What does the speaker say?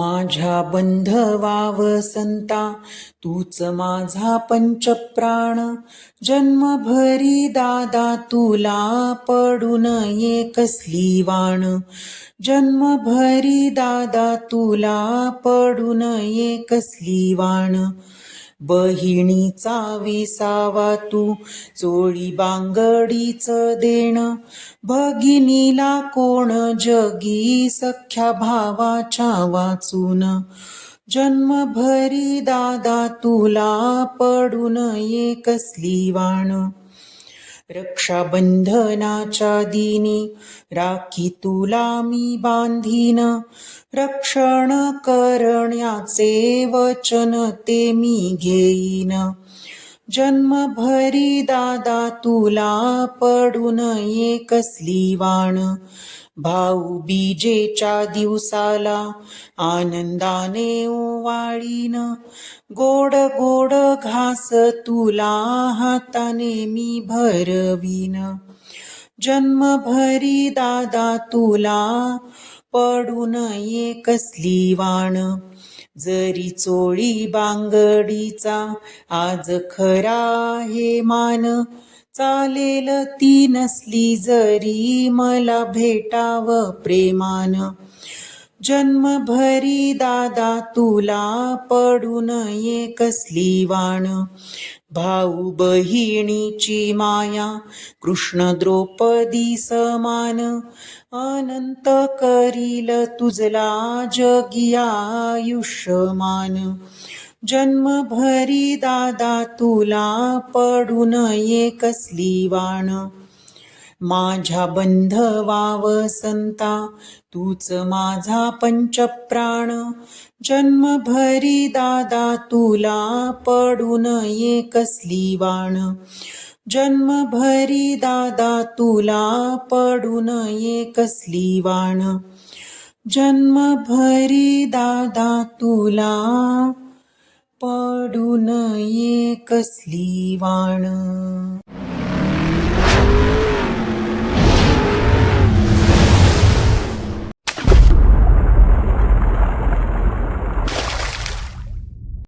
माझ्या बंधवा वसंता तूच माझा पंचप्राण. जन्मभरी दादा तुला पडू नये कसली वाण. जन्मभरी दादा तुला पडू नये कसली वाण. बहिणीचा विसावा तू चोळी बांगडीच देण. भगिनीला कोण जगी सख्या भावाच्या वाचून. जन्मभरी दादा तुला पडू नये कसली वाण. रक्षाबंधनाच्या दिनी राखी तुला मी बांधीन. रक्षण करण्याचे वचन ते मी घेईन. जन्मभरी दादा तुला पडू नये कसली वाण. भाऊबीजेच्या दिवसाला आनंदाने ओवाळीन. गोड गोड घास तुला हाताने मी भरवीन. जन्मभरी दादा तुला पडू नये कसली वाण. जरी चोळी बांगडीचा आज खरा आहे मान. चालेल ती नसली जरी मला भेटाव प्रेमान. जन्मभरी दादा तुला पडू नये कसली वाण. भाऊ बहिणीची माया कृष्ण द्रौपदी समान. अनंत करील तुझला जगी आयुष्यमान. जन्मभरी दादा तुला पडू नये कसली वाण. माझ्या बंधवा वसंता तूच माझा पंचप्राण. जन्मभरी दादा तुला पडू नये कसली वाण. जन्मभरी दादा तुला पडू नये कसली वाण. जन्मभरी दादा तुला पडू नये कसली वाण.